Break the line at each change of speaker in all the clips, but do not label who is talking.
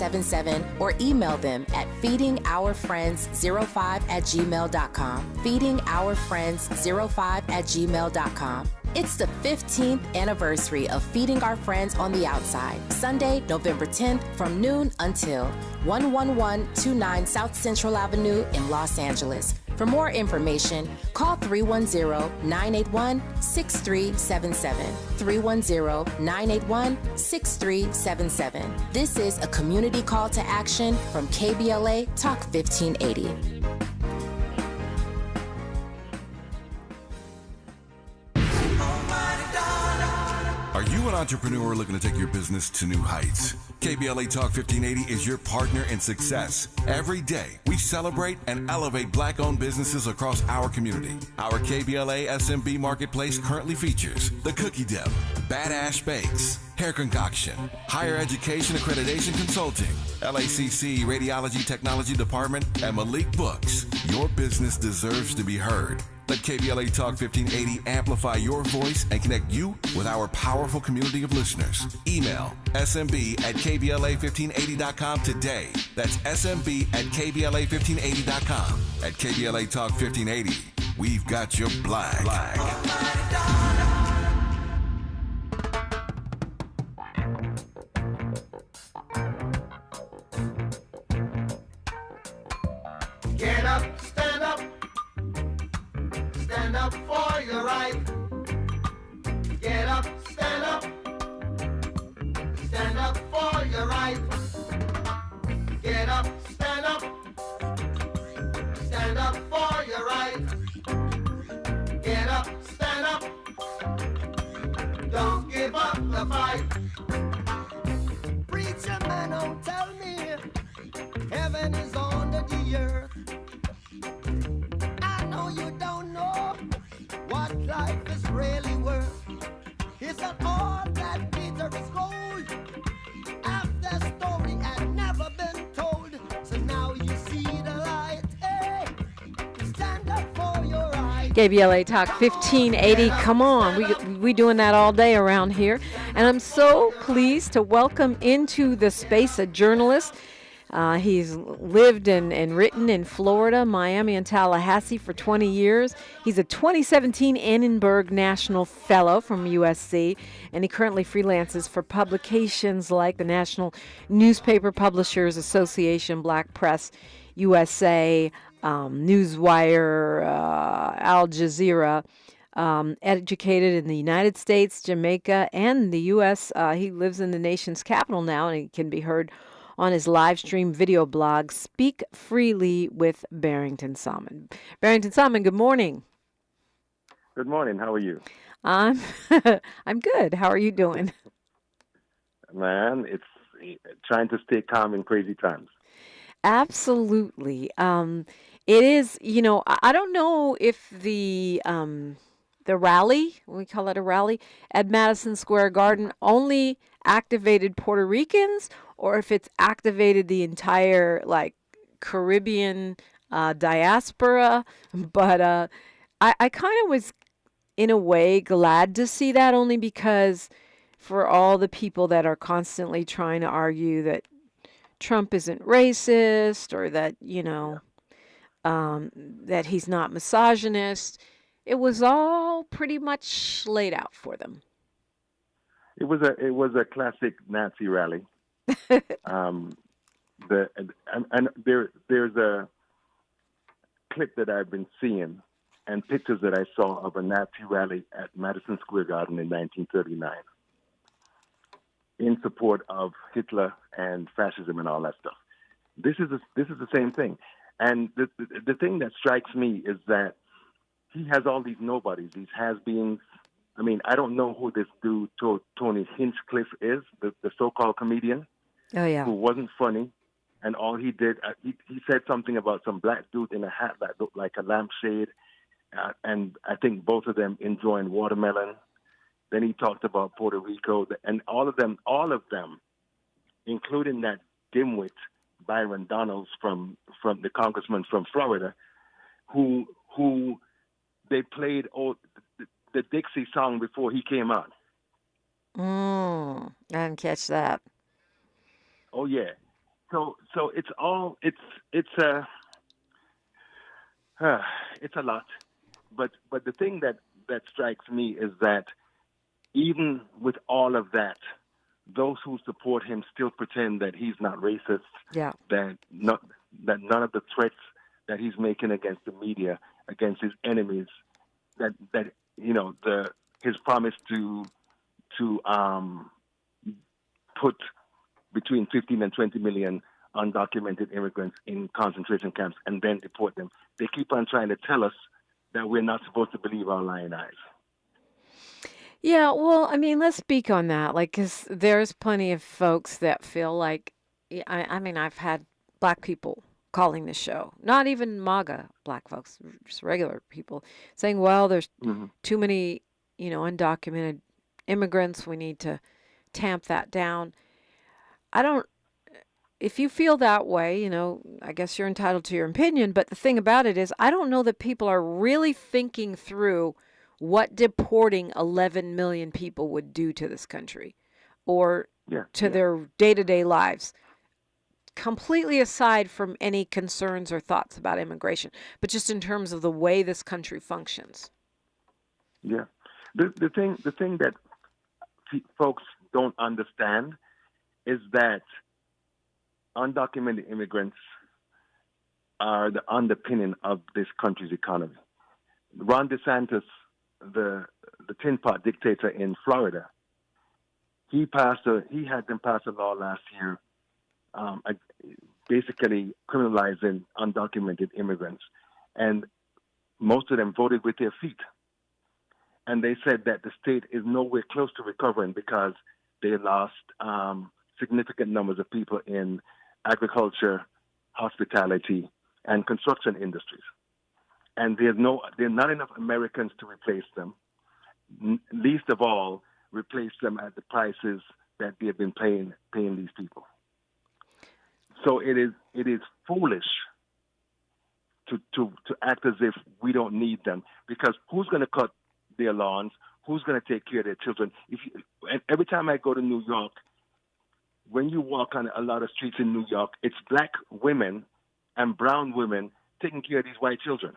6377 or email them at feedingourfriends05@gmail.com. Feedingourfriends05@gmail.com. It's the 15th anniversary of Feeding Our Friends on the Outside, Sunday, November 10th from noon until 11129 South Central Avenue in Los Angeles. For more information, call 310-981-6377. 310-981-6377. This is a community call to action from KBLA Talk 1580.
Are you an entrepreneur looking to take your business to new heights? KBLA Talk 1580 is your partner in success. Every day, we celebrate and elevate Black-owned businesses across our community. Our KBLA SMB Marketplace currently features The Cookie Dip, Badass Bakes, Hair Concoction, Higher Education Accreditation Consulting, LACC Radiology Technology Department, and Malik Books. Your business deserves to be heard. Let KBLA Talk 1580 amplify your voice and connect you with our powerful community of listeners. Email smb@kbla1580.com today. That's smb@kbla1580.com. At KBLA Talk 1580, we've got your black.
Get up, stand up. Stand up for your right. Get up, stand up. Stand up for your right. Get up, stand up. Stand up for your right. Get up, stand up. Don't give up the fight. Preacher man, don't tell me heaven is under the earth. I know you don't know what life is really worth. It's not all that glitter is gold. After story had never been told. So now you see the light. Hey, stand up for your right.
KBLA Talk 1580. Come on. We doing that all day around here. And I'm so pleased to welcome into the space a journalist. He's lived and written in Florida, Miami, and Tallahassee for 20 years. He's a 2017 Annenberg National Fellow from USC, and he currently freelances for publications like the National Newspaper Publishers Association, Black Press USA, Newswire, Al Jazeera. Educated in the United States, Jamaica, and the U.S. He lives in the nation's capital now, and he can be heard on his live stream video blog, Speak Freely with Barrington Salmon. Barrington Salmon, good morning.
Good morning. How are you?
I'm good. How are you doing?
Man, it's trying to stay calm in crazy times.
Absolutely. It is, I don't know if the rally, we call it a rally, at Madison Square Garden only activated Puerto Ricans, or if it's activated the entire Caribbean diaspora. But I kind of was in a way glad to see that, only because for all the people that are constantly trying to argue that Trump isn't racist, or that that he's not misogynist, it was all pretty much laid out for them.
It was a classic Nazi rally. There's a clip that I've been seeing and pictures that I saw of a Nazi rally at Madison Square Garden in 1939 in support of Hitler and fascism and all that stuff. This is the same thing, and the thing that strikes me is that he has all these nobodies, these has-beens. I mean, I don't know who this dude, Tony Hinchcliffe, is, the so-called comedian.
Oh, yeah.
Who wasn't funny. And all he did, he said something about some black dude in a hat that looked like a lampshade. And I think both of them enjoying watermelon. Then he talked about Puerto Rico. And all of them, including that dimwit, Byron Donalds from the congressman from Florida, who they played the Dixie song before he came on.
I didn't catch that.
Oh, yeah. So it's all it's a lot, but the thing that strikes me is that even with all of that, those who support him still pretend that he's not racist.
Yeah.
That none of the threats that he's making against the media, against his enemies, that his promise to put between 15 and 20 million undocumented immigrants in concentration camps and then deport them. They keep on trying to tell us that we're not supposed to believe our lying eyes.
Yeah, well, I mean, let's speak on that. Like, 'cause there's plenty of folks that feel like, I mean, I've had black people calling the show, not even MAGA black folks, just regular people, saying, well, there's too many, undocumented immigrants. We need to tamp that down. If you feel that way, I guess you're entitled to your opinion. But the thing about it is, I don't know that people are really thinking through what deporting 11 million people would do to this country or to their day-to-day lives, completely aside from any concerns or thoughts about immigration, but just in terms of the way this country functions.
Yeah. The thing that folks don't understand is that undocumented immigrants are the underpinning of this country's economy. Ron DeSantis, the tin pot dictator in Florida, he had them pass a law last year, basically criminalizing undocumented immigrants, and most of them voted with their feet. And they said that the state is nowhere close to recovering because they lost significant numbers of people in agriculture, hospitality, and construction industries. And there are not enough Americans to replace them. Least of all, replace them at the prices that they have been paying these people. So it is foolish to act as if we don't need them, because who's going to cut their lawns? Who's going to take care of their children? Every time I go to New York, when you walk on a lot of streets in New York, it's black women and brown women taking care of these white children.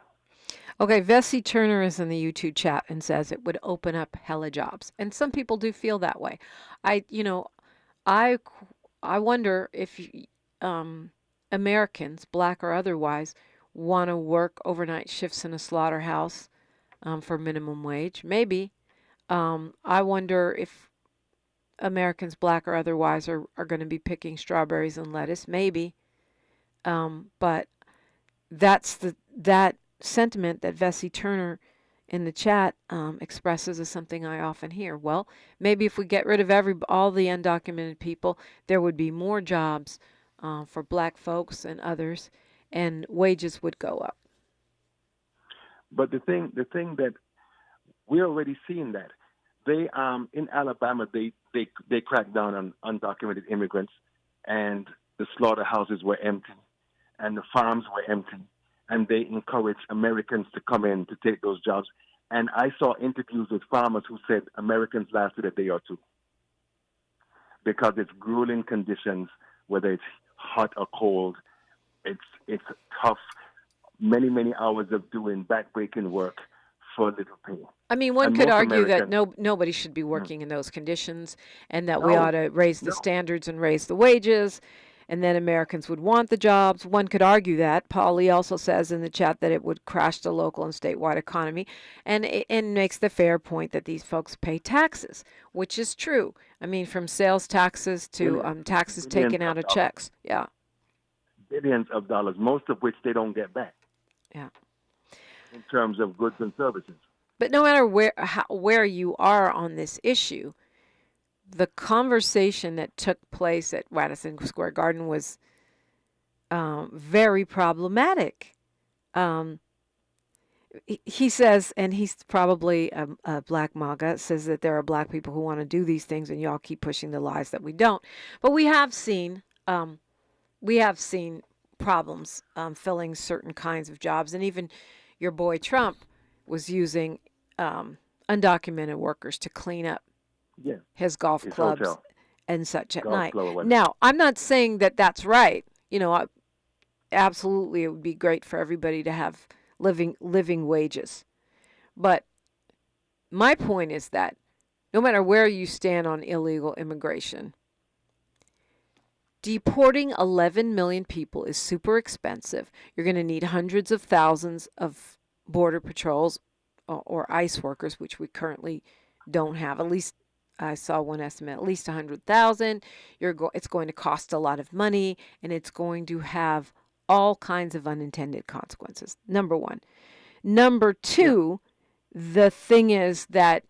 Okay, Vesey Turner is in the YouTube chat and says it would open up hella jobs. And some people do feel that way. I wonder if Americans, black or otherwise, want to work overnight shifts in a slaughterhouse for minimum wage. Maybe. I wonder if Americans, black or otherwise, are going to be picking strawberries and lettuce. Maybe. But that sentiment that Vesey Turner in the chat expresses is something I often hear. Well, maybe if we get rid of all the undocumented people, there would be more jobs for black folks and others, and wages would go up.
But the thing that we're already seeing that they in Alabama they cracked down on undocumented immigrants, and the slaughterhouses were empty, and the farms were empty, and they encouraged Americans to come in to take those jobs. And I saw interviews with farmers who said Americans lasted a day or two because it's grueling conditions, whether it's hot or cold. It's tough, many hours of doing backbreaking work for little pay.
I mean, one could argue that nobody should be working in those conditions, and that we ought to raise the standards and raise the wages, and then Americans would want the jobs. One could argue that. Paul Lee also says in the chat that it would crash the local and statewide economy, and makes the fair point that these folks pay taxes, which is true. I mean, from sales taxes to taxes taken out of checks. Yeah.
Billions of dollars, most of which they don't get back.
Yeah.
In terms of goods and services.
But no matter where you are on this issue, the conversation that took place at Madison Square Garden was very problematic. He says, and he's probably a black MAGA, says that there are black people who want to do these things, and y'all keep pushing the lies that we don't. But we have seen problems filling certain kinds of jobs, and even your boy Trump was using undocumented workers to clean up his golf clubs and such at night. Now, I'm not saying that that's right. absolutely it would be great for everybody to have living wages. But my point is that no matter where you stand on illegal immigration, deporting 11 million people is super expensive. You're going to need hundreds of thousands of border patrols or ICE workers, which we currently don't have. At least I saw one estimate, at least 100,000. It's going to cost a lot of money, and it's going to have all kinds of unintended consequences. Number one. Number two, the thing is that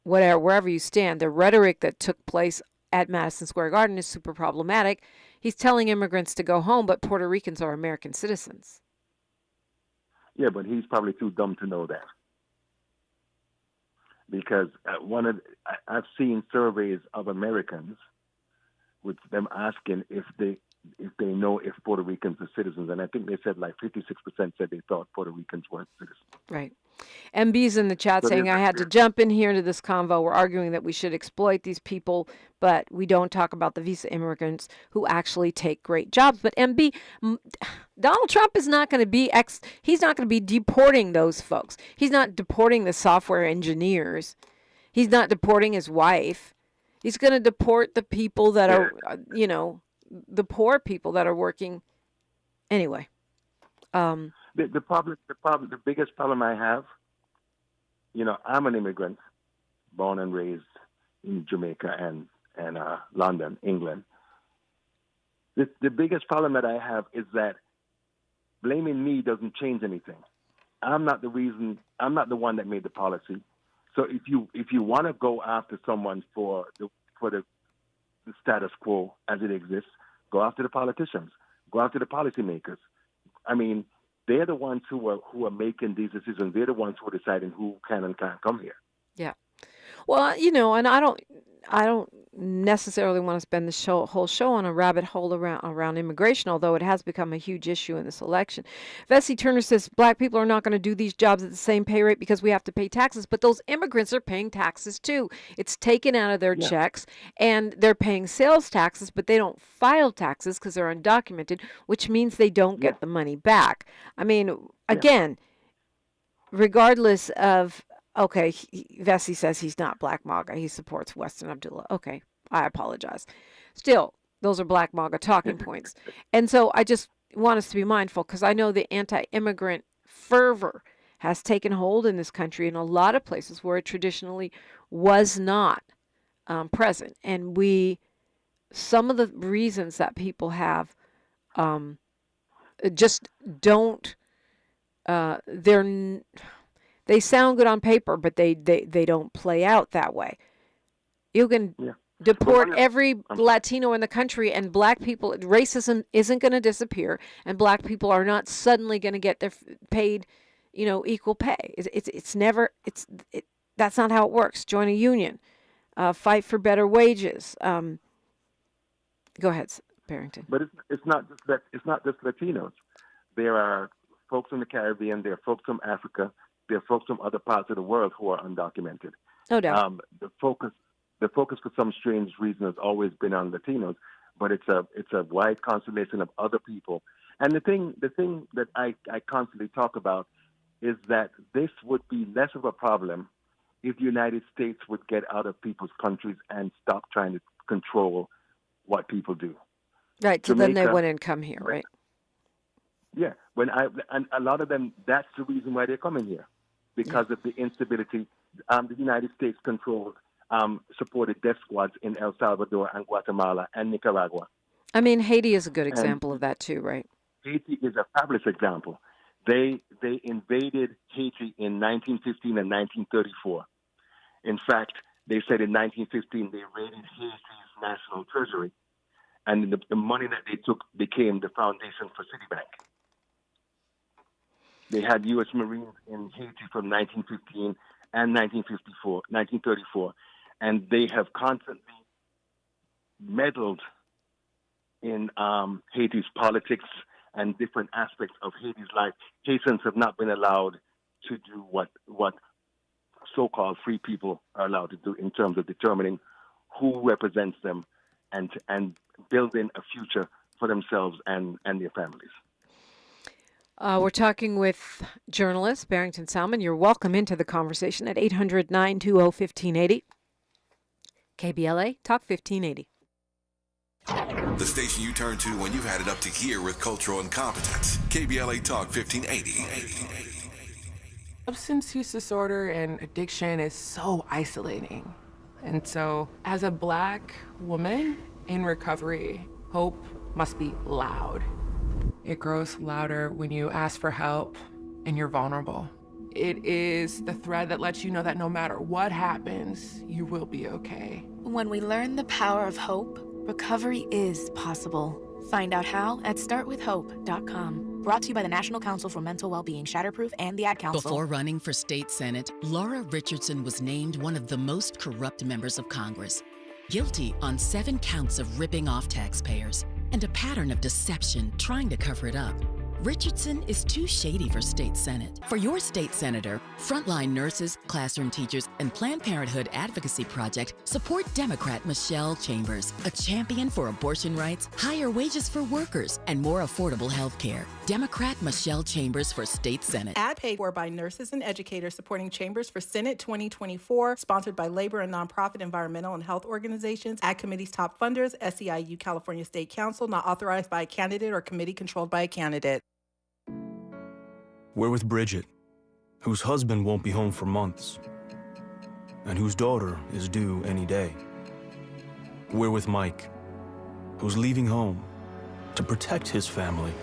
wherever you stand, the rhetoric that took place at Madison Square Garden is super problematic. He's telling immigrants to go home, but Puerto Ricans are American citizens.
Yeah, but he's probably too dumb to know that. Because I've seen surveys of Americans with them asking if they know if Puerto Ricans are citizens, and I think they said like 56% said they thought Puerto Ricans weren't citizens.
Right. MB's in the chat saying, I had to jump in here to this convo. We're arguing that we should exploit these people, but we don't talk about the visa immigrants who actually take great jobs. But MB, Donald Trump is not going to be he's not going to be deporting those folks. He's not deporting the software engineers. He's not deporting his wife. He's going to deport the people that are, the poor people that are working. Anyway.
The biggest problem I have, I'm an immigrant, born and raised in Jamaica and London, England. The biggest problem that I have is that blaming me doesn't change anything. I'm not the one that made the policy. So if you want to go after someone for the status quo as it exists, go after the politicians, go after the policymakers. I mean, they're the ones who are making these decisions. They're the ones who are deciding who can and can't come here.
Yeah. Well, and I don't necessarily want to spend the whole show on a rabbit hole around immigration, although it has become a huge issue in this election. Vesey Turner says black people are not going to do these jobs at the same pay rate because we have to pay taxes, but those immigrants are paying taxes too. It's taken out of their checks, and they're paying sales taxes, but they don't file taxes because they're undocumented, which means they don't get the money back. I mean, again, regardless of... Okay, Vesey says he's not Black MAGA. He supports Weston Abdullah. Okay, I apologize. Still, those are Black MAGA talking points. And so I just want us to be mindful, because I know the anti-immigrant fervor has taken hold in this country in a lot of places where it traditionally was not present. And some of the reasons that people have just don't, they sound good on paper, but they don't play out that way. You can deport every Latino in the country, and black people, racism isn't going to disappear, and black people are not suddenly going to get their paid, equal pay. That's not how it works. Join a union, fight for better wages. Go ahead, Barrington.
But it's not just Latinos. There are folks in the Caribbean. There are folks from Africa. There are folks from other parts of the world who are undocumented. No doubt. The focus for some strange reason has always been on Latinos, but it's a wide constellation of other people. And the thing that I constantly talk about is that this would be less of a problem if the United States would get out of people's countries and stop trying to control what people do.
Right. So then they wouldn't come here, right?
Yeah. And a lot of them, that's the reason why they're coming here. Because of the instability, the United States controlled supported death squads in El Salvador and Guatemala and Nicaragua.
I mean, Haiti is a good example of that too, right?
Haiti is a fabulous example. They invaded Haiti in 1915 and 1934. In fact, they said in 1915 they raided Haiti's national treasury, and the money that they took became the foundation for Citibank. They had U.S. Marines in Haiti from 1915 and 1934, and they have constantly meddled in Haiti's politics and different aspects of Haiti's life. Haitians have not been allowed to do what so-called free people are allowed to do in terms of determining who represents them and building a future for themselves and their families.
We're talking with journalist Barrington Salmon. You're welcome into the conversation at 800-920-1580. KBLA Talk 1580.
The station you turn to when you've had it up to here with cultural incompetence. KBLA Talk 1580.
Substance use disorder and addiction is so isolating. And so, as a Black woman in recovery, hope must be loud. It grows louder when you ask for help and you're vulnerable. It is the thread that lets you know that no matter what happens, you will be okay.
When we learn the power of hope, recovery is possible. Find out how at startwithhope.com. Brought to you by the National Council for Mental Wellbeing, Shatterproof, and the Ad Council.
Before running for state senate, Laura Richardson was named one of the most corrupt members of Congress, guilty on 7 counts of ripping off taxpayers and a pattern of deception trying to cover it up. Richardson is too shady for state senate. For your state senator, frontline nurses, classroom teachers, and Planned Parenthood Advocacy Project support Democrat Michelle Chambers, a champion for abortion rights, higher wages for workers, and more affordable health care. Democrat Michelle Chambers for state senate.
Ad paid for by nurses and educators supporting Chambers for Senate 2024, sponsored by labor and nonprofit environmental and health organizations, Ad Committee's top funders, SEIU California State Council, not authorized by a candidate or committee controlled by a candidate.
We're with Bridget, whose husband won't be home for months, and whose daughter is due any day. We're with Mike, who's leaving home to protect his family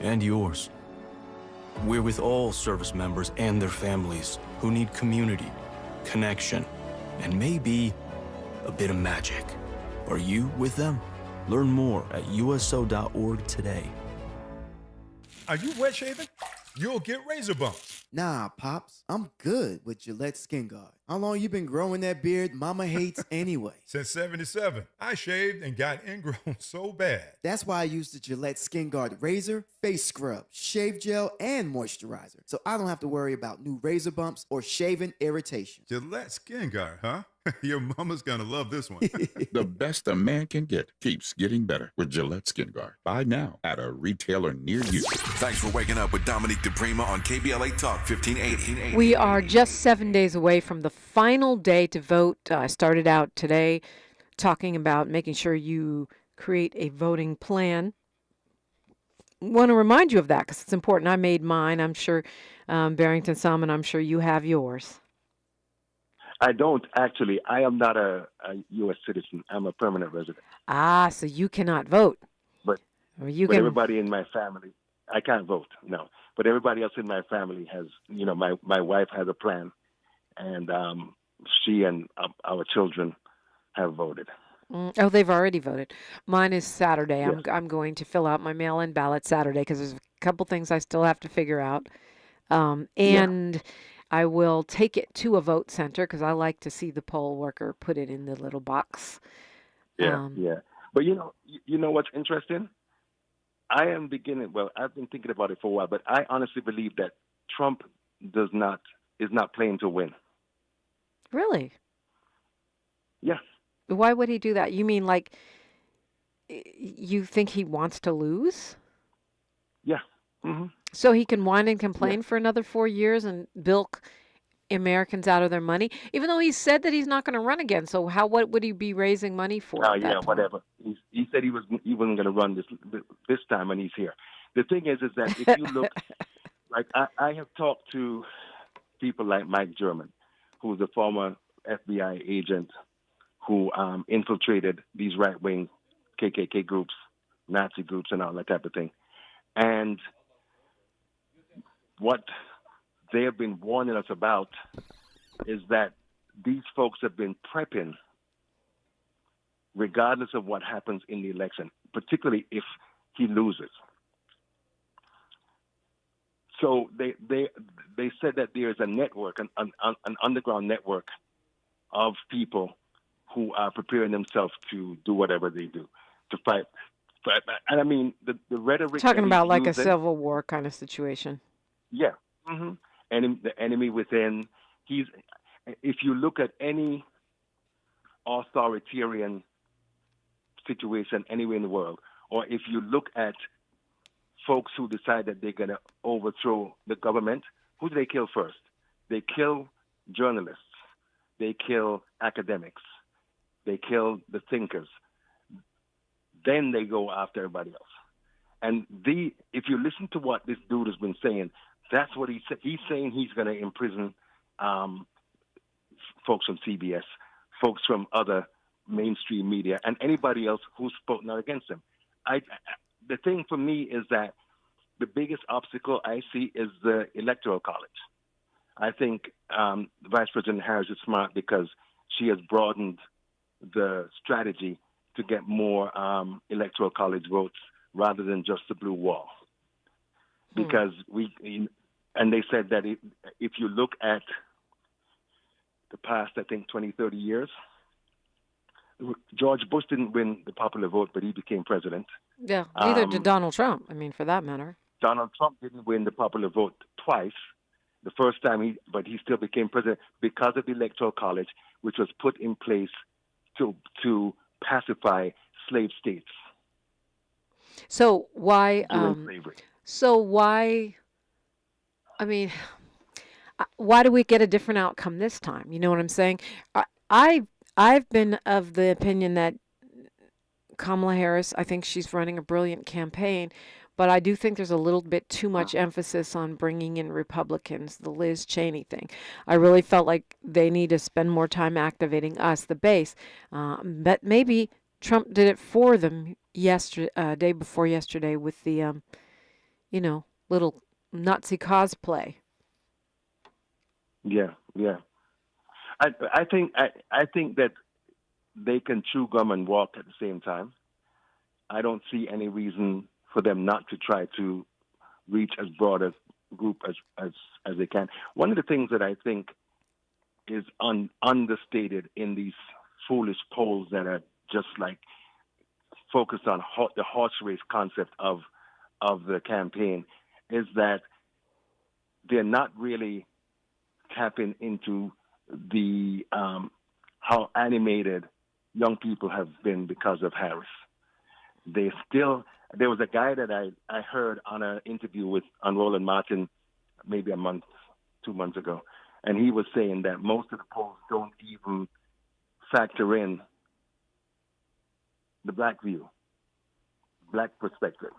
and yours. We're with all service members and their families who need community, connection, and maybe a bit of magic. Are you with them? Learn more at uso.org today.
Are you wet shaving? You'll get razor bumps.
Nah, Pops, I'm good with Gillette Skin Guard. How long you been growing that beard Mama hates anyway?
Since 77. I shaved and got ingrown so bad.
That's why I use the Gillette Skin Guard razor, face scrub, shave gel, and moisturizer. So I don't have to worry about new razor bumps or shaving irritation.
Gillette Skin Guard, huh? Your mama's gonna love this one.
The best a man can get keeps getting better with Gillette Skin Guard. Buy now at a retailer near you.
Thanks for waking up with Dominique DiPrima on KBLA Talk 1580.
We are just 7 days away from the final day to vote. I started out today talking about making sure you create a voting plan. Want to remind you of that because it's important. I made mine. I'm sure Barrington Salmon, I'm sure you have yours.
I don't actually. I am not a U.S. citizen. I'm a permanent resident.
Ah, so you cannot vote.
But everybody in my family, I can't vote, no. But everybody else in my family has, my wife has a plan, and she and our children have voted.
Oh, they've already voted. Mine is Saturday.
Yes.
I'm going to fill out my mail-in ballot Saturday because there's a couple things I still have to figure out. And I will take it to a vote center because I like to see the poll worker put it in the little box.
Yeah. But you know what's interesting? I've been thinking about it for a while, but I honestly believe that Trump is not playing to win.
Really?
Yeah.
Why would he do that? You mean like you think he wants to lose?
Yeah. Mm-hmm.
So he can whine and complain for another 4 years and bilk Americans out of their money, even though he said that he's not going to run again. So what would he be raising money for?
Whatever. He said he wasn't going to run this time, and he's here. The thing is that if you look, like I have talked to people like Mike German, who's a former FBI agent who infiltrated these right-wing KKK groups, Nazi groups, and all that type of thing, and what they have been warning us about is that these folks have been prepping regardless of what happens in the election, particularly if he loses. So they said that there is a network, an underground network of people who are preparing themselves to do whatever they do, to fight. And I mean, the rhetoric...
Talking about like a civil war kind of situation.
Yeah. Mm-hmm. And the enemy within. If you look at any authoritarian situation anywhere in the world, or if you look at folks who decide that they're going to overthrow the government, who do they kill first? They kill journalists. They kill academics. They kill the thinkers. Then they go after everybody else. And if you listen to what this dude has been saying, that's what he said. He's saying he's going to imprison folks from CBS, folks from other mainstream media, and anybody else who's spoken out against him. The thing for me is that the biggest obstacle I see is the Electoral College. I think Vice President Harris is smart because she has broadened the strategy to get more Electoral College votes rather than just the blue wall. Because and they said that if you look at the past, I think, 20, 30 years, George Bush didn't win the popular vote, but he became president.
Yeah, neither did Donald Trump, for that matter.
Donald Trump didn't win the popular vote twice. The first time but he still became president because of the Electoral College, which was put in place to pacify slave states.
So why?
Slavery.
So why? Why do we get a different outcome this time? You know what I'm saying? I've been of the opinion that Kamala Harris, I think she's running a brilliant campaign, but I do think there's a little bit too much emphasis on bringing in Republicans, the Liz Cheney thing. I really felt like they need to spend more time activating us, the base. But maybe Trump did it for them day before yesterday with the, little Nazi cosplay.
Yeah. I think that they can chew gum and walk at the same time. I don't see any reason for them not to try to reach as broad a group as they can. One of the things that I think is understated in these foolish polls that are just like focused on the horse race concept of the campaign is that they're not really tapping into the how animated young people have been because of Harris. There was a guy that I heard on an interview on Roland Martin maybe 2 months ago, and he was saying that most of the polls don't even factor in the black view, black perspective.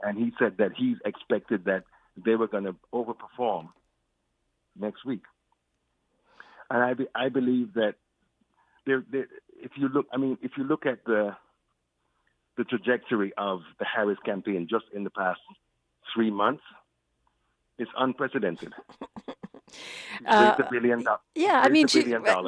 And he said that he expected that they were going to overperform next week. And I believe that if you look at the trajectory of the Harris campaign just in the past 3 months, it's unprecedented. Raised $1 billion.
Yeah,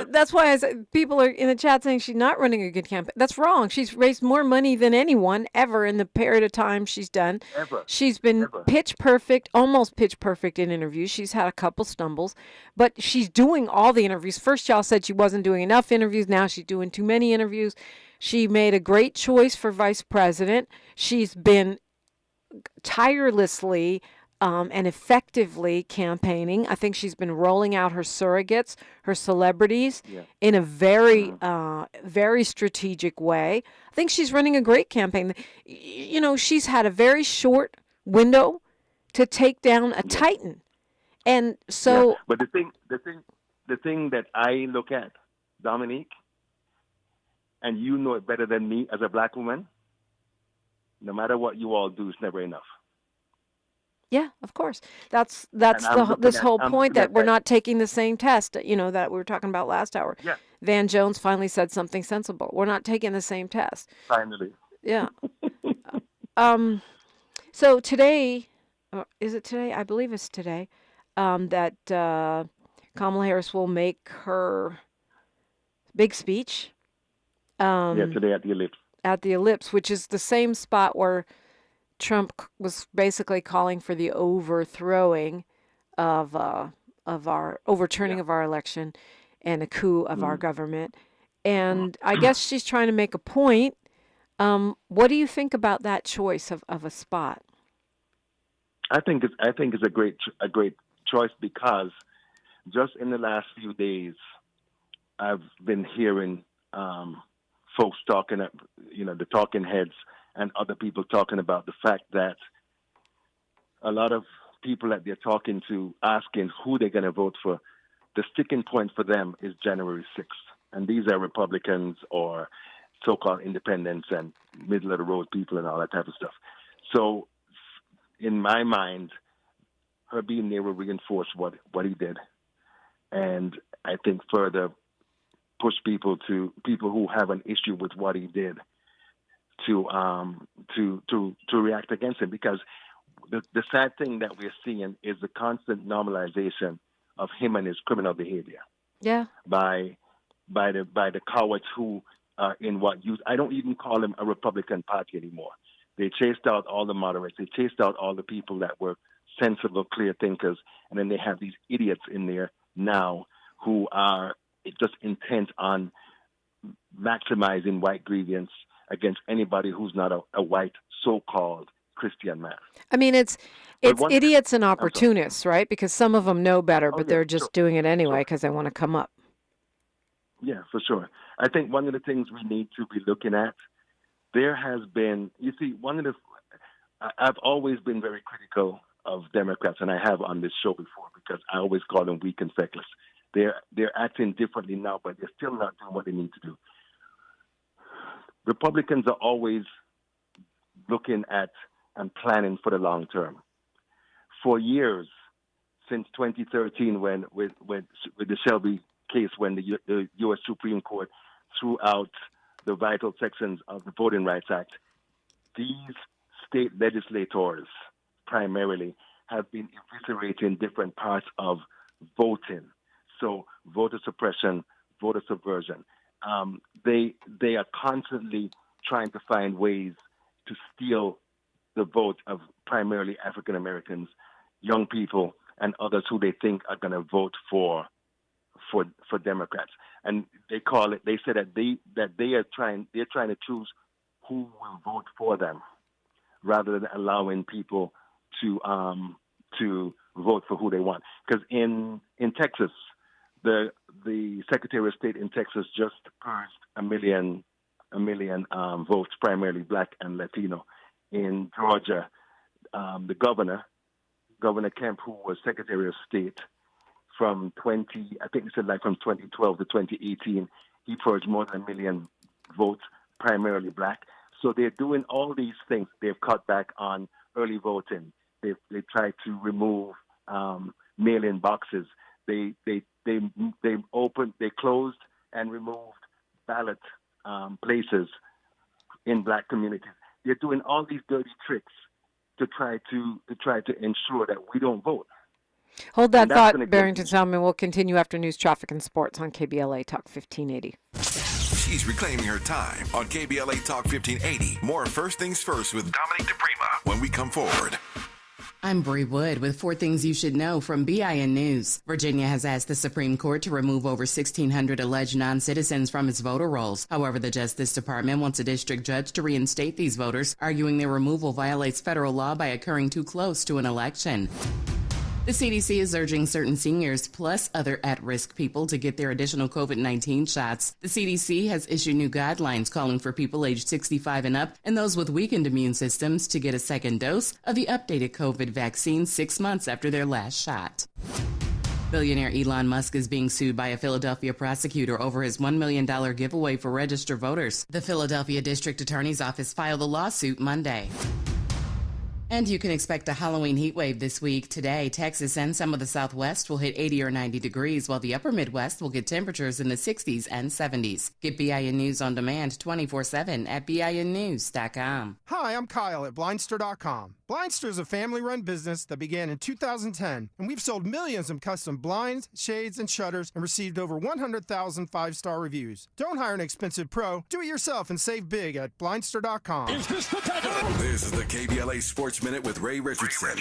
that's why I said people are in the chat saying she's not running a good campaign. That's wrong. She's raised more money than anyone ever in the period of time she's done. She's been pitch perfect, almost pitch perfect in interviews. She's had a couple stumbles, but she's doing all the interviews. First, y'all said she wasn't doing enough interviews. Now she's doing too many interviews. She made a great choice for vice president. She's been tirelessly and effectively campaigning. I think she's been rolling out her surrogates, her celebrities, in a very, very strategic way. I think she's running a great campaign. She's had a very short window to take down a titan, and so.
Yeah. But the thing that I look at, Dominique, and you know it better than me as a black woman. No matter what you all do, it's never enough.
Yeah, of course. That's this whole point that we're not taking the same test, that we were talking about last hour.
Yeah.
Van Jones finally said something sensible. We're not taking the same test.
Finally.
Yeah. So today, is it today? I believe it's today, that Kamala Harris will make her big speech.
Today at the Ellipse.
At the Ellipse, which is the same spot where Trump was basically calling for the overthrowing of our overturning of our election and a coup of our government. And I guess she's trying to make a point. What do you think about that choice of a spot?
I think it's a great choice because just in the last few days, I've been hearing folks talking, the talking heads and other people talking about the fact that a lot of people that they're talking to asking who they're going to vote for, the sticking point for them is January 6th. And these are Republicans or so-called independents and middle-of-the-road people and all that type of stuff. So in my mind, her being there will reinforce what he did. And I think further push people who have an issue with what he did to react against him, because the sad thing that we're seeing is the constant normalization of him and his criminal behavior.
Yeah.
By the cowards who are in what use. I don't even call him a Republican Party anymore. They chased out all the moderates. They chased out all the people that were sensible, clear thinkers, and then they have these idiots in there now who are just intent on maximizing white grievance against anybody who's not a white so-called Christian man.
I mean, it's idiots and opportunists, right? Because some of them know better, but they're just doing it anyway because they want to come up.
Yeah, for sure. I think one of the things we need to be looking at, there has been, you see, I've always been very critical of Democrats, and I have on this show before, because I always call them weak and feckless. They're acting differently now, but they're still not doing what they need to do. Republicans are always looking at and planning for the long term. For years, since 2013, when with the Shelby case, when the U.S. Supreme Court threw out the vital sections of the Voting Rights Act, these state legislators primarily have been eviscerating different parts of voting. So voter suppression, voter subversion. They are constantly trying to find ways to steal the vote of primarily African Americans, young people, and others who they think are going to vote for Democrats. And they say that they're trying to choose who will vote for them, rather than allowing people to vote for who they want. Because in Texas, the Secretary of State in Texas just purged a million votes, primarily Black and Latino. In Georgia, the Governor Kemp, who was Secretary of State from 2012 to 2018, he purged more than 1 million votes, primarily Black. So they're doing all these things. They've cut back on early voting. They tried to remove mail-in boxes. They closed and removed ballot places in Black communities. They're doing all these dirty tricks to try to ensure that we don't vote.
Hold that thought, Barrington Salmon. We'll continue after news, traffic, and sports on KBLA Talk 1580.
She's reclaiming her time on KBLA Talk 1580. More First Things First with Dominique DiPrima when we come forward.
I'm Bree Wood with 4 things you should know from BIN News. Virginia has asked the Supreme Court to remove over 1,600 alleged non-citizens from its voter rolls. However, the Justice Department wants a district judge to reinstate these voters, arguing their removal violates federal law by occurring too close to an election. The CDC is urging certain seniors plus other at-risk people to get their additional COVID-19 shots. The CDC has issued new guidelines calling for people aged 65 and up and those with weakened immune systems to get a second dose of the updated COVID vaccine 6 months after their last shot. Billionaire Elon Musk is being sued by a Philadelphia prosecutor over his $1 million giveaway for registered voters. The Philadelphia District Attorney's Office filed a lawsuit Monday. And you can expect a Halloween heat wave this week. Today, Texas and some of the Southwest will hit 80 or 90 degrees, while the upper Midwest will get temperatures in the 60s and 70s. Get BIN News on demand 24/7 at BINnews.com.
Hi, I'm Kyle at Blindster.com. Blindster is a family-run business that began in 2010, and we've sold millions of custom blinds, shades, and shutters and received over 100,000 five-star reviews. Don't hire an expensive pro. Do it yourself and save big at Blindster.com.
Is this the This is the KBLA Sports Minute with Ray Richardson.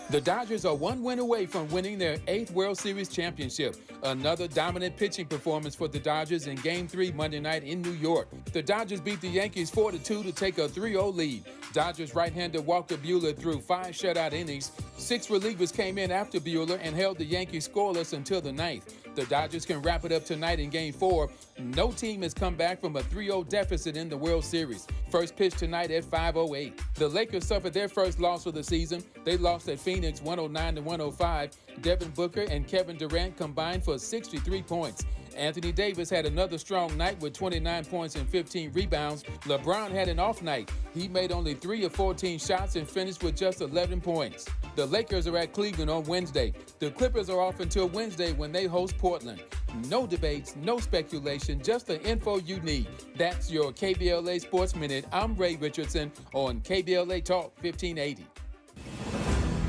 The Dodgers are one win away from winning their 8th World Series championship. Another dominant pitching performance for the Dodgers in Game 3 Monday night in New York. The Dodgers beat the Yankees 4-2 to take a 3-0 lead. Dodgers right-hander Walker Buehler threw 5 shutout innings. 6 relievers came in after Buehler and held the Yankees scoreless until the 9th. The Dodgers can wrap it up tonight in Game 4. No team has come back from a 3-0 deficit in the World Series. First pitch tonight at 5:08. The Lakers suffered their first loss of the season. They lost at Phoenix 109-105. Devin Booker and Kevin Durant combined for 63 points. Anthony Davis had another strong night with 29 points and 15 rebounds. LeBron had an off night. He made only 3 of 14 shots and finished with just 11 points. The Lakers are at Cleveland on Wednesday. The Clippers are off until Wednesday when they host Portland. No debates, no speculation, just the info you need. That's your KBLA Sports Minute. I'm Ray Richardson on KBLA Talk 1580.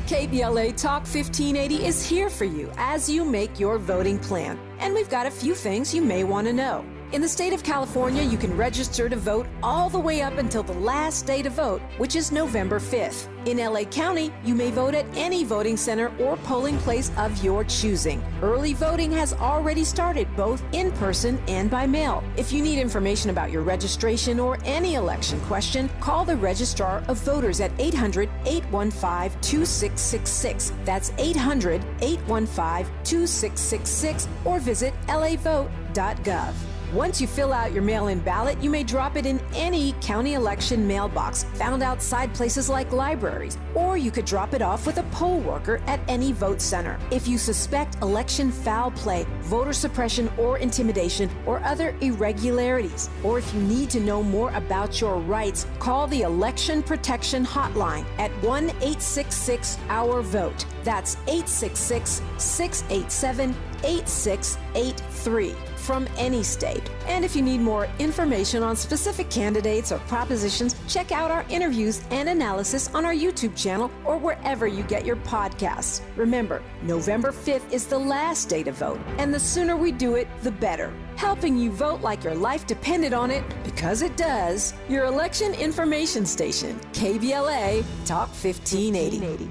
KBLA Talk 1580 is here for you as you make your voting plan. And we've got a few things you may want to know. In the state of California, you can register to vote all the way up until the last day to vote, which is November 5th. In LA County, you may vote at any voting center or polling place of your choosing. Early voting has already started, both in person and by mail. If you need information about your registration or any election question, call the Registrar of Voters at 800-815-2666. That's 800-815-2666, or visit lavote.gov. Once you fill out your mail-in ballot, you may drop it in any county election mailbox found outside places like libraries, or you could drop it off with a poll worker at any vote center. If you suspect election foul play, voter suppression or intimidation, or other irregularities, or if you need to know more about your rights, call the Election Protection Hotline at 1-866-OUR-VOTE. That's 866-687-8683. From any state. And if you need more information on specific candidates or propositions, check out our interviews and analysis on our YouTube channel or wherever you get your podcasts. Remember, November 5th is the last day to vote, and the sooner we do it, the better. Helping you vote like your life depended on it, because it does. Your election information station, KBLA Talk 1580.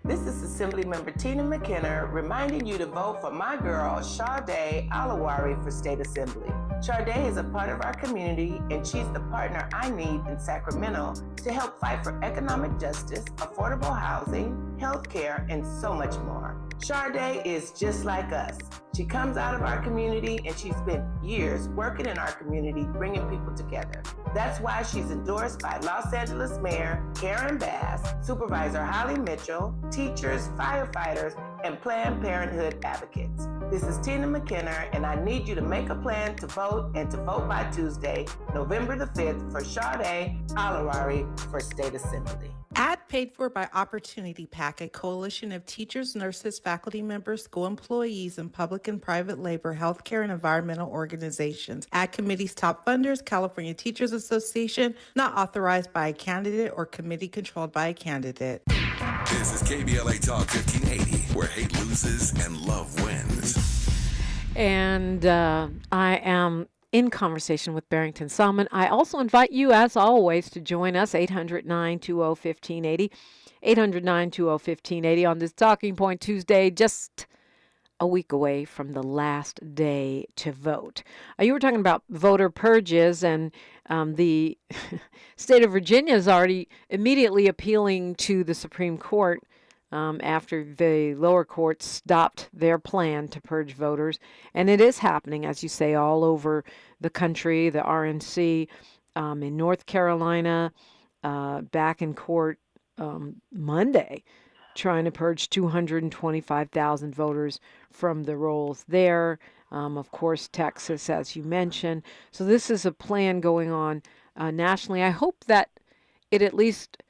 This is Assemblymember Tina McKenna reminding you to vote for my girl, Sade Alawari, for State Assembly. Sade is a part of our community, and she's the partner I need in Sacramento to help fight for economic justice, affordable housing, health care, and so much more. Sade is just like us. She comes out of our community, and she spent years working in our community, bringing people together. That's why she's endorsed by Los Angeles Mayor Karen Bass, Supervisor Holly Mitchell, teachers, firefighters, and Planned Parenthood advocates. This is Tina McKenna, and I need you to make a plan to vote, and to vote by Tuesday, November the 5th, for Sade Alawari for State Assembly.
Ad paid for by Opportunity PAC, a coalition of teachers, nurses, faculty members, school employees, and public and private labor, healthcare, and environmental organizations. Ad committee's top funders, California Teachers Association, not authorized by a candidate or committee controlled by a candidate.
This is KBLA Talk 1580, where hate loses and love wins.
And I am in conversation with Barrington Salmon. I also invite you, as always, to join us, 800-920-1580, 800-920-1580 on this Talking Point Tuesday, just a week away from the last day to vote. You were talking about voter purges, and the state of Virginia is already immediately appealing to the Supreme Court after the lower courts stopped their plan to purge voters. And it is happening, as you say, all over the country. The RNC in North Carolina, back in court Monday, trying to purge 225,000 voters from the rolls there. Of course, Texas, as you mentioned. So this is a plan going on nationally. I hope that it at least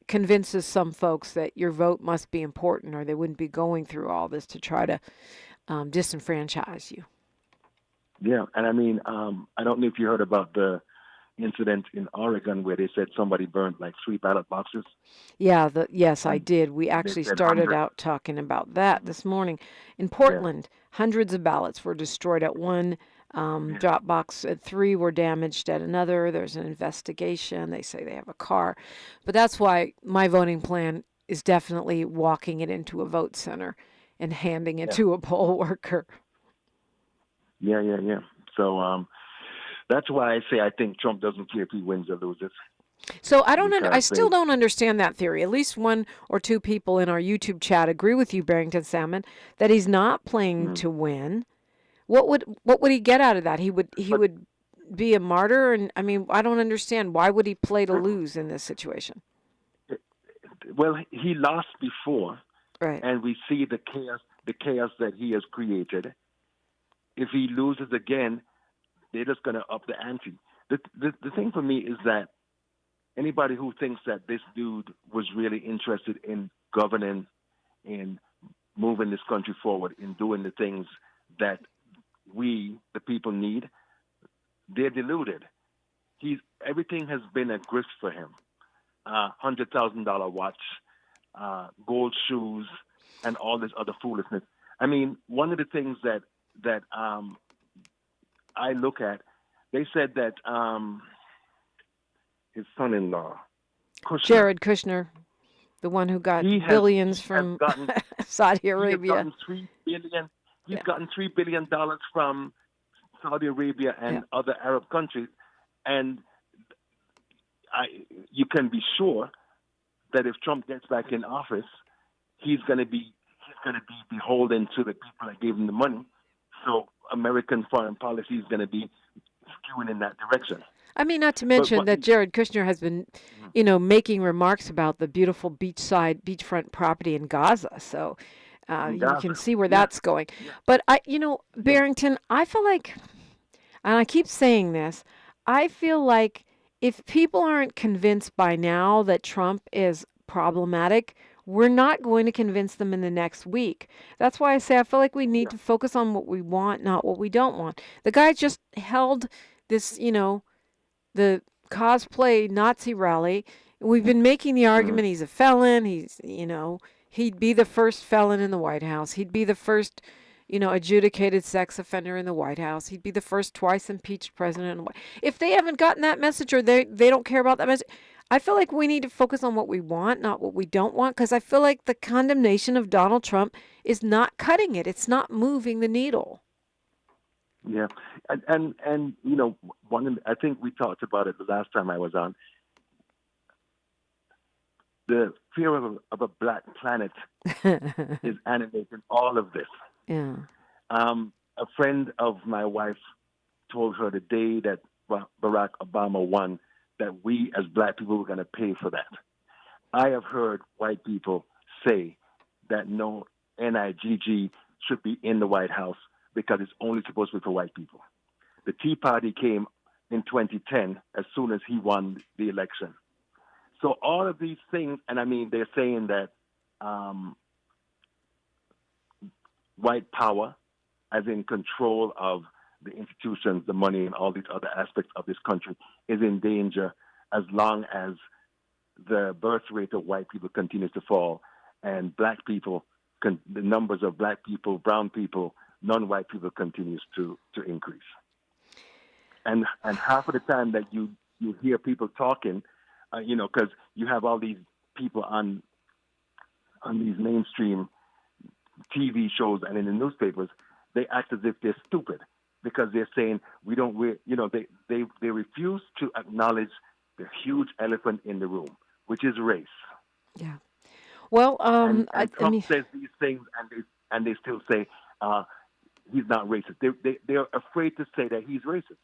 convinces some folks that your vote must be important, or they wouldn't be going through all this to try to disenfranchise you.
Yeah, and I mean, I don't know if you heard about the incident in Oregon where they said somebody burned like 3 ballot boxes.
Yeah, yes, I did. We actually started out talking about that this morning. In Portland, hundreds of ballots were destroyed at one drop box. 3 were damaged at another. There's an investigation. They say they have a car. But that's why my voting plan is definitely walking it into a vote center and handing it to a poll worker. Yeah.
So that's why I say I think Trump doesn't care if he wins or loses.
So I still don't understand that theory. At least one or two people in our YouTube chat agree with you, Barrington Salmon, that he's not playing to win. What would he get out of that? He would be a martyr, and I mean, I don't understand. Why would he play to lose in this situation?
Well, he lost before,
right?
And we see the chaos that he has created. If he loses again, they're just going to up the ante. The thing for me is that anybody who thinks that this dude was really interested in governing, in moving this country forward, in doing the things that we, the people, need, they're deluded. Everything has been a grift for him. $100,000 watch, gold shoes, and all this other foolishness. I mean, one of the things that I look at, they said that his son-in-law, Kushner,
Jared Kushner, the one who got billions from Saudi Arabia.
He's gotten $3 billion from Saudi Arabia and other Arab countries, and you can be sure that if Trump gets back in office, he's going to be beholden to the people that gave him the money. So American foreign policy is going to be skewing in that direction.
I mean, not to mention that Jared Kushner has been, making remarks about the beautiful beachfront property in Gaza. So you can see where that's going. Yeah. But Barrington, I feel like, and I keep saying this, I feel like if people aren't convinced by now that Trump is problematic, we're not going to convince them in the next week. That's why I say I feel like we need to focus on what we want, not what we don't want. The guy just held this, the cosplay Nazi rally. We've been making the argument he's a felon. He'd be the first felon in the White House. He'd be the first, adjudicated sex offender in the White House. He'd be the first twice impeached president. If they haven't gotten that message or they don't care about that message, I feel like we need to focus on what we want, not what we don't want, because I feel like the condemnation of Donald Trump is not cutting it. It's not moving the needle.
Yeah, and I think we talked about it the last time I was on. The fear of a black planet is animating all of this.
Yeah.
A friend of my wife told her the day that Barack Obama won that we as black people were going to pay for that. I have heard white people say that no NIGG should be in the White House because it's only supposed to be for white people. The Tea Party came in 2010 as soon as he won the election. So all of these things, and I mean, they're saying that white power, as in control of the institutions, the money, and all these other aspects of this country, is in danger as long as the birth rate of white people continues to fall and black people, the numbers of black people, brown people, non-white people continues to increase. And half of the time that you hear people talking, because you have all these people on these mainstream TV shows and in the newspapers, they act as if they're stupid because they're saying they refuse to acknowledge the huge elephant in the room, which is race.
Yeah. Well,
Trump says these things, and they still say he's not racist. They're afraid to say that he's racist.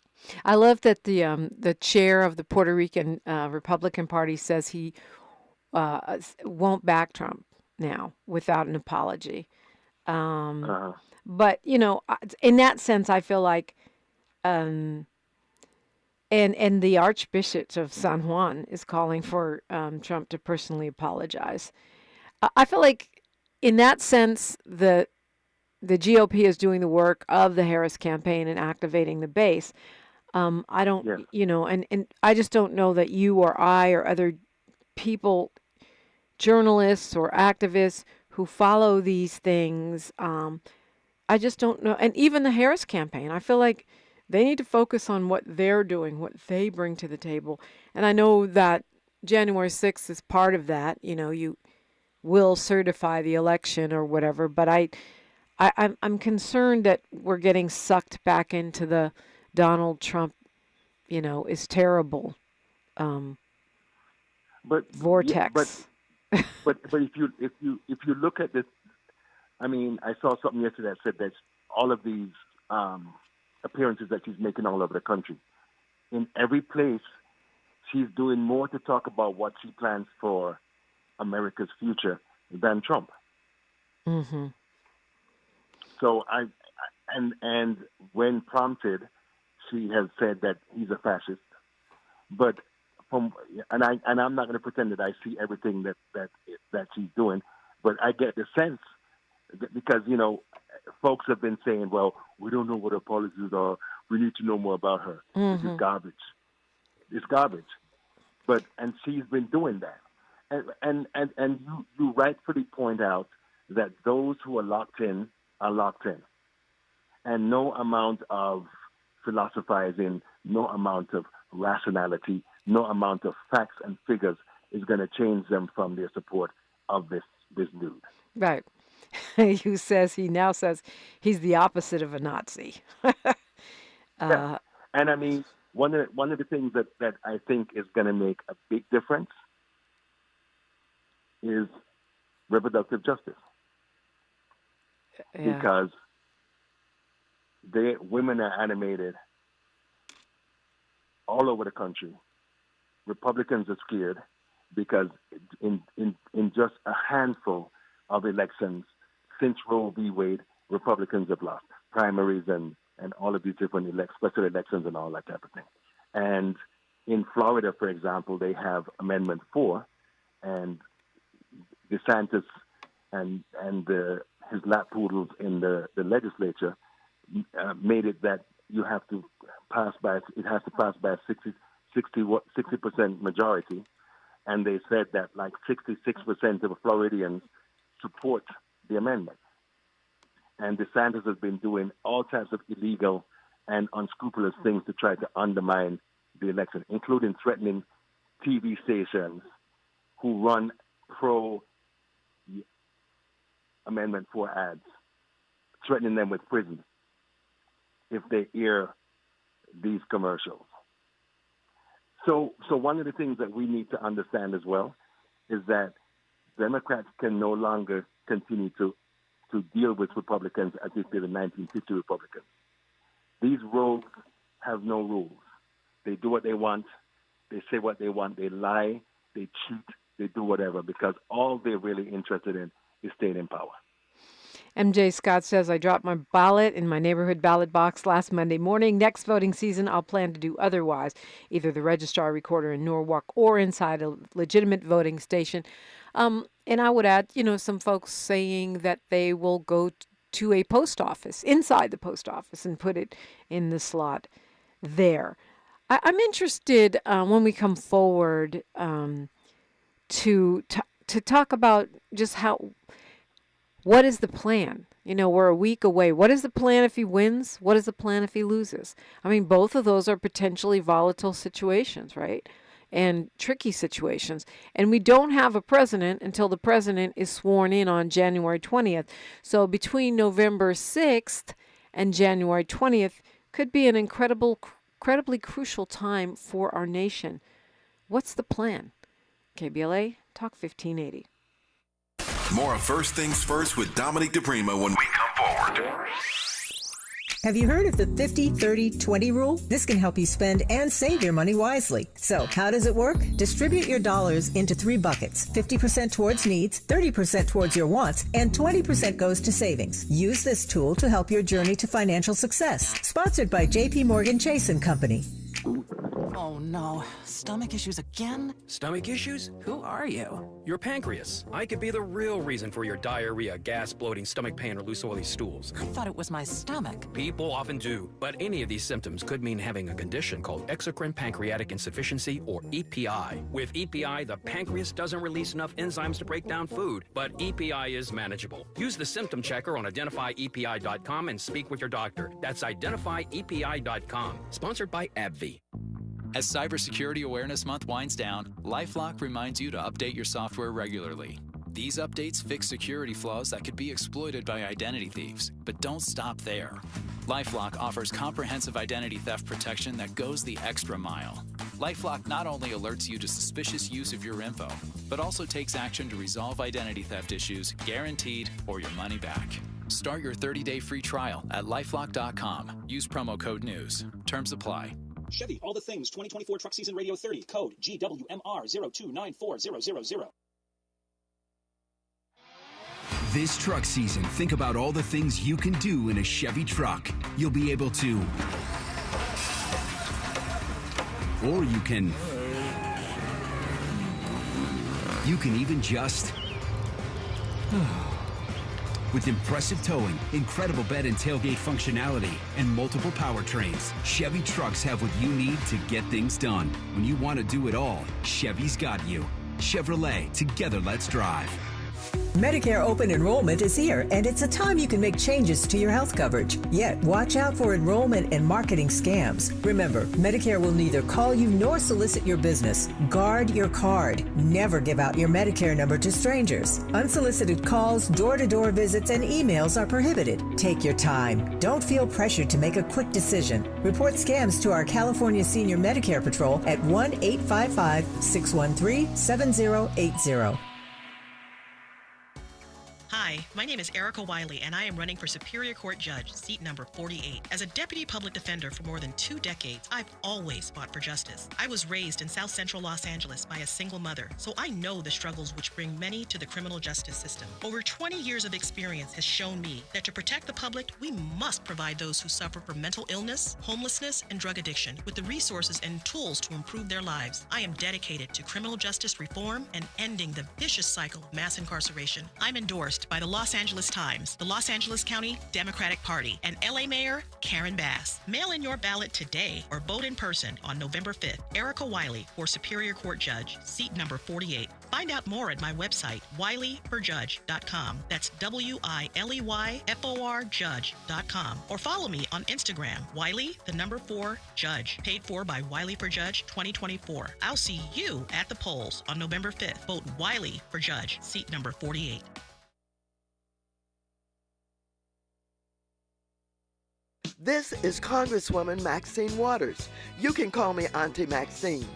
I love that the chair of the Puerto Rican Republican Party says he won't back Trump now without an apology. But in that sense, I feel like, and the Archbishop of San Juan is calling for Trump to personally apologize. I feel like, in that sense, the GOP is doing the work of the Harris campaign and activating the base. I don't, and I just don't know that you or I or other people, journalists or activists who follow these things, I just don't know. And even the Harris campaign, I feel like they need to focus on what they're doing, what they bring to the table. And I know that January 6th is part of that. You will certify the election or whatever, but I'm concerned that we're getting sucked back into the Donald Trump, is terrible vortex.
But if you look at this, I mean, I saw something yesterday that said that all of these appearances that she's making all over the country, in every place, she's doing more to talk about what she plans for America's future than Trump.
Mm-hmm.
So and when prompted, she has said that he's a fascist. But I'm not going to pretend that I see everything that she's doing, but I get the sense that because folks have been saying, well, we don't know what her policies are. We need to know more about her.
Mm-hmm.
This is garbage. It's garbage. And she's been doing that. And you rightfully point out that those who are locked in are locked in. And no amount of philosophizing, no amount of rationality, no amount of facts and figures is going to change them from their support of this dude.
Right. He now says he's the opposite of a Nazi.
Yeah. And I mean, one of the things that I think is going to make a big difference is reproductive justice.
Yeah.
Because women are animated all over the country. Republicans are scared because in just a handful of elections since Roe v. Wade, Republicans have lost primaries and all of these different special elections and all that type of thing. And in Florida, for example, they have Amendment 4, and DeSantis and his lap poodles in the legislature made it that it has to pass by a 60% majority, and they said that like 66% of Floridians support the amendment. And DeSantis has been doing all types of illegal and unscrupulous things to try to undermine the election, including threatening TV stations who run pro-Amendment 4 ads, threatening them with prison if they air these commercials. So one of the things that we need to understand as well is that Democrats can no longer continue to deal with Republicans as they did the 1950 Republicans. These rogues have no rules. They do what they want. They say what they want. They lie. They cheat. They do whatever because all they're really interested in is staying in power.
MJ Scott says, I dropped my ballot in my neighborhood ballot box last Monday morning. Next voting season, I'll plan to do otherwise, either the registrar recorder in Norwalk or inside a legitimate voting station. And I would add, some folks saying that they will go to a post office, inside the post office, and put it in the slot there. I'm interested when we come forward to talk about just what is the plan? We're a week away. What is the plan if he wins? What is the plan if he loses? I mean, both of those are potentially volatile situations, right? And tricky situations. And we don't have a president until the president is sworn in on January 20th. So between November 6th and January 20th could be an incredibly crucial time for our nation. What's the plan? KBLA Talk 1580.
More of First Things First with Dominique DiPrima when we come forward.
Have you heard of the 50-30-20 rule? This can help you spend and save your money wisely. So, how does it work? Distribute your dollars into 3 buckets. 50% towards needs, 30% towards your wants, and 20% goes to savings. Use this tool to help your journey to financial success. Sponsored by J.P. Morgan Chase & Company.
Oh no, stomach issues again?
Stomach issues? Who are you? Your pancreas. I could be the real reason for your diarrhea, gas, bloating, stomach pain, or loose oily stools.
I thought it was my stomach.
People often do, but any of these symptoms could mean having a condition called exocrine pancreatic insufficiency, or EPI. With EPI, the pancreas doesn't release enough enzymes to break down food, but EPI is manageable. Use the symptom checker on identifyepi.com and speak with your doctor. That's identifyepi.com. Sponsored by AbbVie.
As Cybersecurity Awareness Month winds down, LifeLock reminds you to update your software regularly. These updates fix security flaws that could be exploited by identity thieves. But don't stop there. LifeLock offers comprehensive identity theft protection that goes the extra mile. LifeLock not only alerts you to suspicious use of your info, but also takes action to resolve identity theft issues, guaranteed, or your money back. Start your 30-day free trial at lifelock.com. Use promo code NEWS. Terms apply.
Chevy, All the Things 2024 Truck Season Radio 30, code GWMR0294000.
This truck season, think about all the things you can do in a Chevy truck. You'll be able to, or you can even just, with impressive towing, incredible bed and tailgate functionality, and multiple powertrains, Chevy trucks have what you need to get things done. When you want to do it all, Chevy's got you. Chevrolet, together let's drive.
Medicare open enrollment is here, and it's a time you can make changes to your health coverage. Yet, watch out for enrollment and marketing scams. Remember, Medicare will neither call you nor solicit your business. Guard your card. Never give out your Medicare number to strangers. Unsolicited calls, door-to-door visits, and emails are prohibited. Take your time. Don't feel pressured to make a quick decision. Report scams to our California Senior Medicare Patrol at 1-855-613-7080.
Hi, my name is Erica Wiley, and I am running for Superior Court Judge, seat number 48. As a deputy public defender for more than 2 decades, I've always fought for justice. I was raised in South Central Los Angeles by a single mother, so I know the struggles which bring many to the criminal justice system. Over 20 years of experience has shown me that to protect the public, we must provide those who suffer from mental illness, homelessness, and drug addiction with the resources and tools to improve their lives. I am dedicated to criminal justice reform and ending the vicious cycle of mass incarceration. I'm endorsed by the Los Angeles Times, the Los Angeles County Democratic Party, and LA Mayor Karen Bass. Mail in your ballot today or vote in person on November 5th. Erica Wiley for Superior Court Judge, seat number 48. Find out more at my website, wileyforjudge.com. That's WILEYFOR Judge.com. Or follow me on Instagram, Wiley4Judge. Paid for by Wiley for Judge 2024. I'll see you at the polls on November 5th. Vote Wiley for Judge, seat number 48.
This is Congresswoman Maxine Waters. You can call me Auntie Maxine.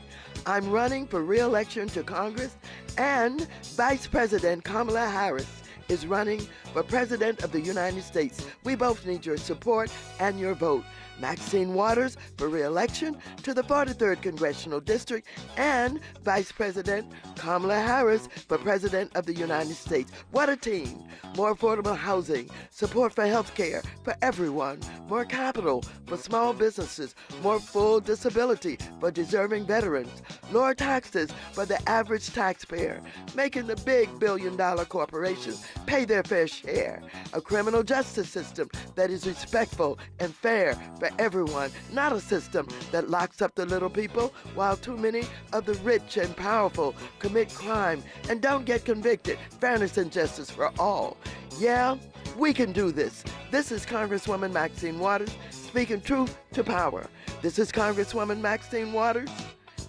I'm running for re-election to Congress, and Vice President Kamala Harris is running for President of the United States. We both need your support and your vote. Maxine Waters for re-election to the 43rd Congressional District, and Vice President Kamala Harris for President of the United States. What a team. More affordable housing, support for health care for everyone, more capital for small businesses, more full disability for deserving veterans, lower taxes for the average taxpayer, making the big billion-dollar corporations pay their fair share, a criminal justice system that is respectful and fair for everyone, not a system that locks up the little people while too many of the rich and powerful commit crime and don't get convicted. Fairness and justice for all. Yeah, we can do this. This is Congresswoman Maxine Waters speaking truth to power. This is Congresswoman Maxine Waters,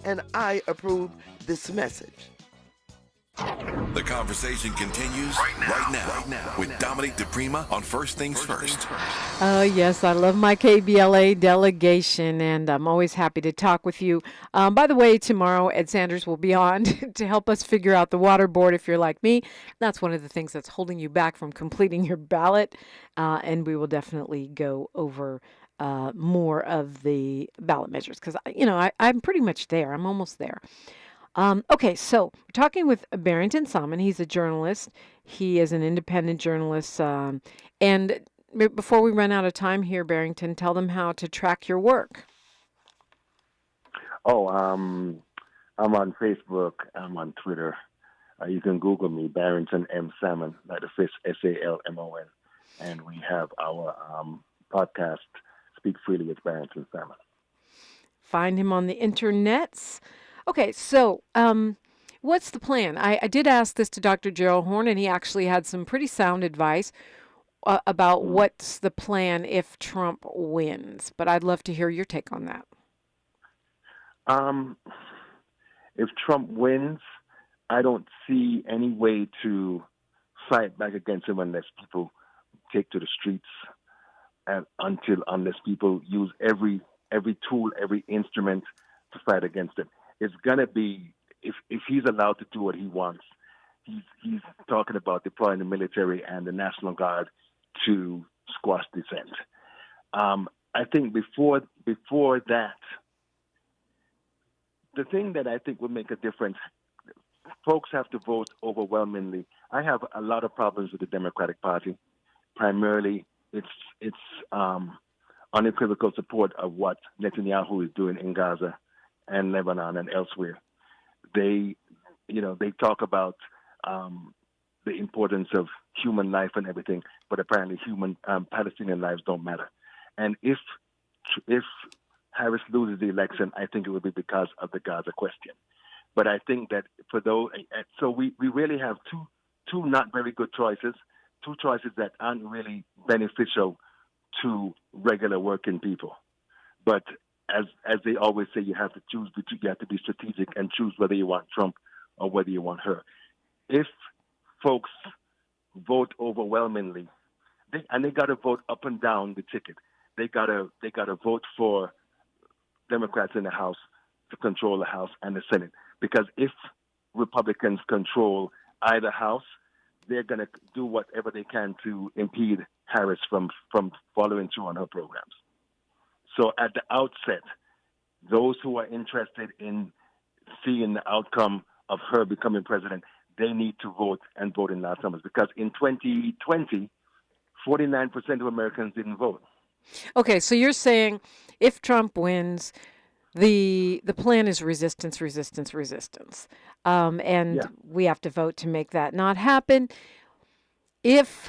and I approve this message.
The conversation continues right now with Dominique DiPrima on First Things First.
Yes, I love my KBLA delegation, and I'm always happy to talk with you. By the way, tomorrow Ed Sanders will be on to help us figure out the water board if you're like me. That's one of the things that's holding you back from completing your ballot, and we will definitely go over more of the ballot measures because, I'm pretty much there. I'm almost there. Okay, so we're talking with Barrington Salmon. He's a journalist. He is an independent journalist. And before we run out of time here, Barrington, tell them how to track your work.
I'm on Facebook. I'm on Twitter. You can Google me, Barrington M. Salmon, that is Salmon. And we have our podcast, Speak Freely with Barrington Salmon.
Find him on the internets. Okay, so what's the plan? I did ask this to Dr. Gerald Horn, and he actually had some pretty sound advice about what's the plan if Trump wins. But I'd love to hear your take on that.
If Trump wins, I don't see any way to fight back against him unless people take to the streets, and unless people use every tool, every instrument to fight against it. It's going to be, if he's allowed to do what he wants, he's talking about deploying the military and the National Guard to squash dissent. I think before that, the thing that I think would make a difference, folks have to vote overwhelmingly. I have a lot of problems with the Democratic Party. Primarily, it's unequivocal support of what Netanyahu is doing in Gaza and Lebanon and elsewhere. They talk about the importance of human life and everything, but apparently Palestinian lives don't matter. And if Harris loses the election, I think it would be because of the Gaza question. But I think that for those, so we really have two not very good choices, two choices that aren't really beneficial to regular working people. But as they always say, you have to choose, but you have to be strategic and choose whether you want Trump or whether you want her. If folks vote overwhelmingly, they got to vote up and down the ticket. They got to vote for Democrats in the House to control the House and the Senate. Because if Republicans control either house, they're going to do whatever they can to impede Harris from following through on her programs. So at the outset, those who are interested in seeing the outcome of her becoming president, they need to vote and vote in large numbers. Because in 2020, 49% of Americans didn't vote.
Okay, so you're saying if Trump wins, the plan is resistance, and we have to vote to make that not happen. If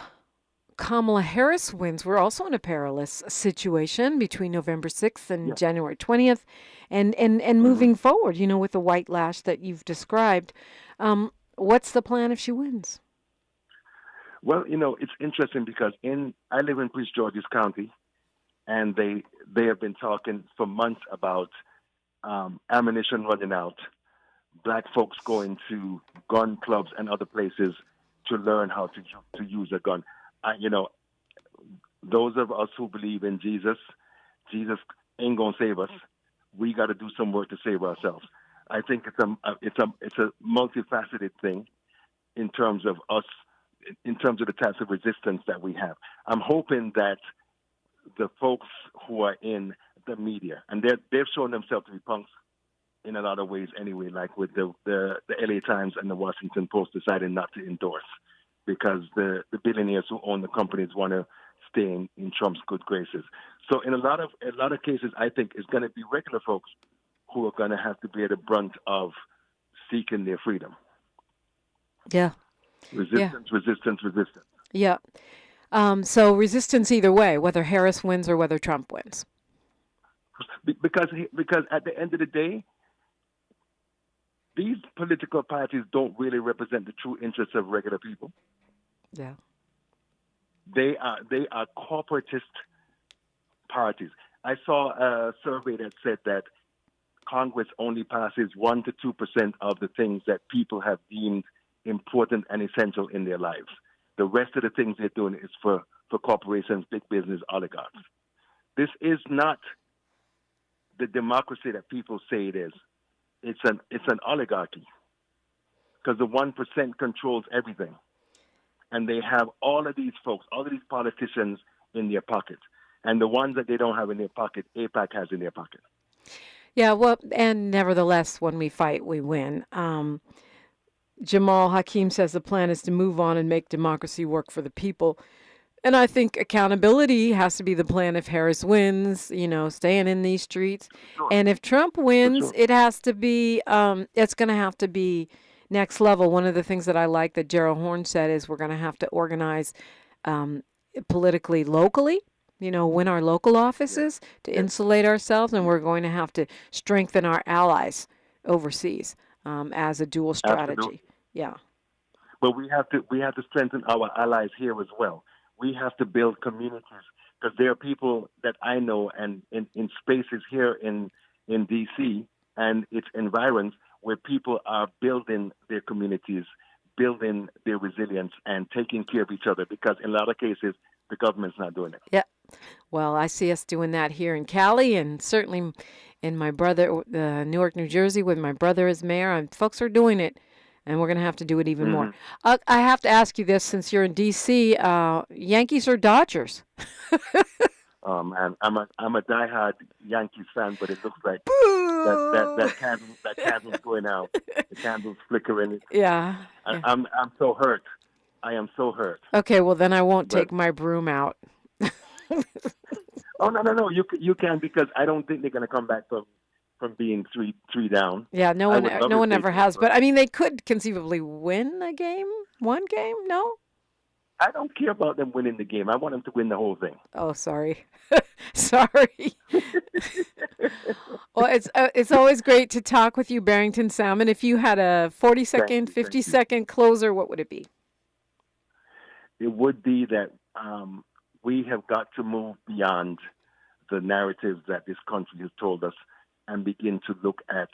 Kamala Harris wins, we're also in a perilous situation between November 6th and January 20th, and moving forward, with the white lash that you've described. What's the plan if she wins?
Well, it's interesting because I live in Prince George's County, and they have been talking for months about ammunition running out, black folks going to gun clubs and other places to learn how to use a gun. Those of us who believe in Jesus ain't gonna save us. We got to do some work to save ourselves. I think it's a multifaceted thing in terms of us, in terms of the types of resistance that we have. I'm hoping that the folks who are in the media, and they've shown themselves to be punks in a lot of ways anyway, like with the LA Times and the Washington Post deciding not to endorse because the billionaires who own the companies want to stay in Trump's good graces. So in a lot of cases, I think it's going to be regular folks who are going to have to bear the brunt of seeking their freedom.
Yeah.
Resistance.
Yeah. So resistance either way, whether Harris wins or whether Trump wins.
Because at the end of the day, these political parties don't really represent the true interests of regular people.
Yeah.
They are corporatist parties. I saw a survey that said that Congress only passes 1% to 2% of the things that people have deemed important and essential in their lives. The rest of the things they're doing is for corporations, big business, oligarchs. This is not the democracy that people say it is. It's an oligarchy because the 1% controls everything. And they have all of these folks, all of these politicians in their pocket. And the ones that they don't have in their pocket, AIPAC has in their pocket.
Yeah, well, and nevertheless, when we fight, we win. Jamal Hakim says the plan is to move on and make democracy work for the people. And I think accountability has to be the plan if Harris wins, staying in these streets. Sure. And if Trump wins, it has to be, it's going to have to be next level. One of the things that I like that Gerald Horne said is we're going to have to organize politically, locally, win our local offices to insulate ourselves. And we're going to have to strengthen our allies overseas as a dual strategy.
Absolutely.
Yeah.
But we have to strengthen our allies here as well. We have to build communities because there are people that I know and in spaces here in D.C. and its environs where people are building their communities, building their resilience and taking care of each other because in a lot of cases, the government's not doing it.
Yeah. Well, I see us doing that here in Cali and certainly in my brother, Newark, New Jersey, with my brother as mayor. And folks are doing it, and we're going to have to do it even more. I have to ask you this, since you're in D.C., Yankees or Dodgers?
Man, I'm a diehard Yankees fan, but it looks like that candle's going out. The candle's flickering.
Yeah.
I'm so hurt. I am so hurt.
Okay, well then I won't take my broom out.
Oh no! You can, because I don't think they're going to come back from being three down.
Yeah, no one ever has. But I mean, they could conceivably win a game, one game. No.
I don't care about them winning the game. I want them to win the whole thing.
Oh, sorry. Sorry. Well, it's always great to talk with you, Barrington Salmon. If you had a 40-second, 50-second closer, what would it be?
It would be that we have got to move beyond the narratives that this country has told us and begin to look at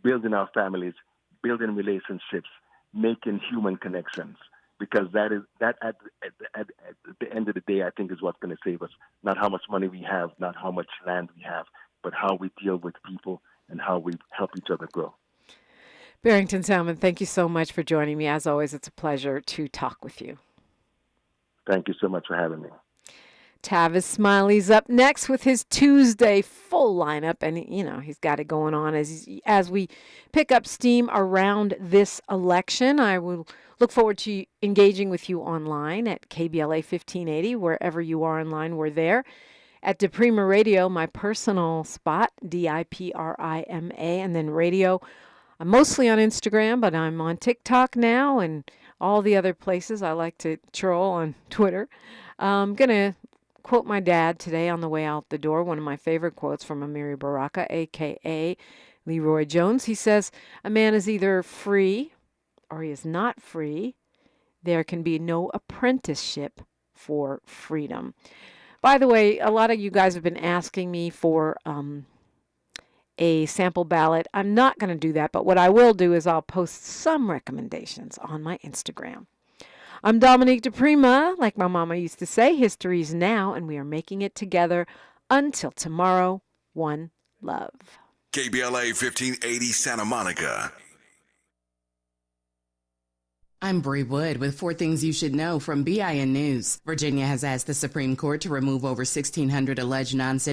building our families, building relationships, making human connections. Because that at the end of the day, I think, is what's going to save us. Not how much money we have, not how much land we have, but how we deal with people and how we help each other grow.
Barrington Salmon, thank you so much for joining me. As always, it's a pleasure to talk with you.
Thank you so much for having me.
Tavis Smiley's up next with his Tuesday full lineup, and he's got it going on as we pick up steam around this election. I will look forward to engaging with you online at KBLA 1580, wherever you are online. We're there. At DiPrima Radio, my personal spot, DiPrima, and then radio. I'm mostly on Instagram, but I'm on TikTok now and all the other places. I like to troll on Twitter. I'm going to quote my dad today on the way out the door, one of my favorite quotes from Amiri Baraka, a.k.a. Leroy Jones. He says, "A man is either free or he is not free. There can be no apprenticeship for freedom." By the way, a lot of you guys have been asking me for a sample ballot. I'm not going to do that, but what I will do is I'll post some recommendations on my Instagram. I'm Dominique DiPrima. Like my mama used to say, history's now, and we are making it together. Until tomorrow, one love.
KBLA 1580 Santa Monica.
I'm Bree Wood with 4 things you should know from BIN News. Virginia has asked the Supreme Court to remove over 1,600 alleged non-citizens